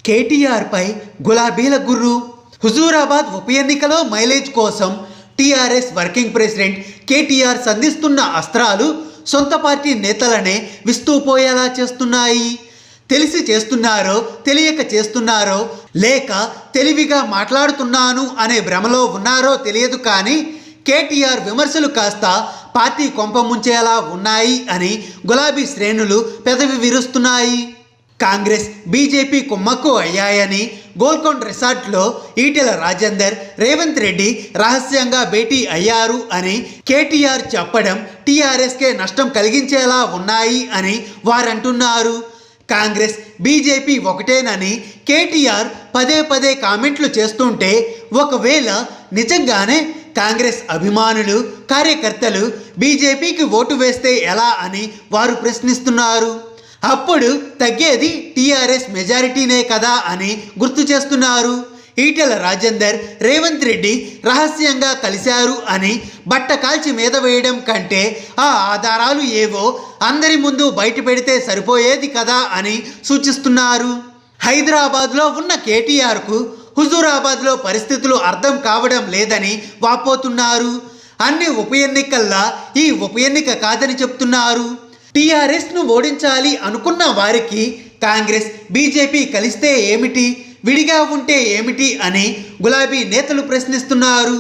కేటీఆర్ పై గులాబీల గుర్రు. హుజూరాబాద్ ఉప ఎన్నికలో మైలేజ్ కోసం టీఆర్ఎస్ వర్కింగ్ ప్రెసిడెంట్ కేటీఆర్ సంధిస్తున్న అస్త్రాలు సొంత పార్టీ నేతలనే విస్తూపోయేలా చేస్తున్నాయి. తెలిసి చేస్తున్నారో తెలియక చేస్తున్నారో లేక తెలివిగా మాట్లాడుతున్నాను అనే భ్రమలో ఉన్నారో తెలియదు, కానీ కేటీఆర్ విమర్శలు కాస్త పార్టీ కొంప ముంచేలా ఉన్నాయి అని గులాబీ శ్రేణులు పెదవి విరుస్తున్నాయి. కాంగ్రెస్ బీజేపీ కుమ్మక్కు అయ్యాయని గోల్కొండ రిసార్ట్లో ఈటెల రాజేందర్, రేవంత్ రెడ్డి రహస్యంగా భేటీ అయ్యారు అని కేటీఆర్ చెప్పడం టీఆర్ఎస్కే నష్టం కలిగించేలా ఉన్నాయి అని వారంటున్నారు. కాంగ్రెస్ బీజేపీ ఒకటేనని కేటీఆర్ పదే పదే కామెంట్లు చేస్తుంటే, ఒకవేళ నిజంగానే కాంగ్రెస్ అభిమానులు, కార్యకర్తలు బీజేపీకి ఓటు వేస్తే ఎలా అని వారు ప్రశ్నిస్తున్నారు. అప్పుడు తగ్గేది టీఆర్ఎస్ మెజారిటీనే కదా అని గుర్తు చేస్తున్నారు. ఈటెల రాజేందర్, రేవంత్ రెడ్డి రహస్యంగా కలిశారు అని బట్ట కాల్చి మీద వేయడం కంటే ఆ ఆధారాలు ఏవో అందరి ముందు బయట పెడితే సరిపోయేది కదా అని సూచిస్తున్నారు. హైదరాబాద్లో ఉన్న కేటీఆర్కు హుజూరాబాద్లో పరిస్థితులు అర్థం కావడం లేదని వాపోతున్నారు. అన్ని ఉప ఎన్నికల్లా ఈ ఉప ఎన్నిక కాదని చెప్తున్నారు. టీఆర్ఎస్ను ఓడించాలి అనుకున్న వారికి కాంగ్రెస్ బీజేపీ కలిస్తే ఏమిటి, విడిగా ఉంటే ఏమిటి అని గులాబీ నేతలు ప్రశ్నిస్తున్నారు.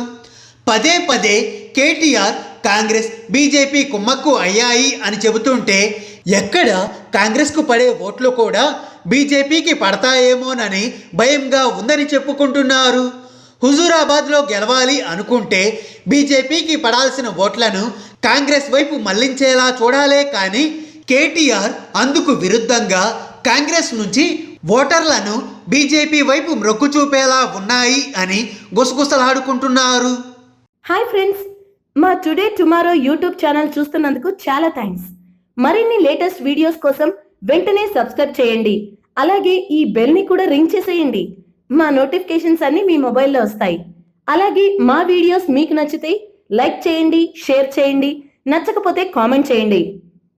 పదే పదే కేటీఆర్ కాంగ్రెస్ బీజేపీ కుమ్మక్కు అయ్యాయి అని చెబుతుంటే, ఎక్కడ కాంగ్రెస్కు పడే ఓట్లు కూడా బీజేపీకి పడతాయేమోనని భయంగా ఉందని చెప్పుకుంటున్నారు. హుజూరాబాద్లో గెలవాలి అనుకుంటే బీజేపీకి పడాల్సిన ఓట్లను కాంగ్రెస్ వైపు మళ్లించేలా చూడాలే, కానీ కేటీఆర్ అందుకు విరుద్ధంగా కాంగ్రెస్ నుంచి ఓటర్లను బీజేపీ వైపు మొగ్గు చూపేలా ఉన్నాయి అని గుసగుసలాడుకుంటున్నారు. హాయ్ ఫ్రెండ్స్, మా టుడే టుమారో యూట్యూబ్ ఛానల్ చూస్తున్నందుకు చాలా థ్యాంక్స్. మరిన్ని లేటెస్ట్ వీడియోస్ కోసం వెంటనే సబ్స్క్రైబ్ చేయండి. అలాగే ఈ బెల్ని కూడా రింగ్ చేసేయండి. మా నోటిఫికేషన్స్ అన్ని మీ మొబైల్లో వస్తాయి. అలాగే మా వీడియోస్ మీకు నచ్చితే లైక్ చేయండి, షేర్ చేయండి, నచ్చకపోతే కామెంట్ చేయండి.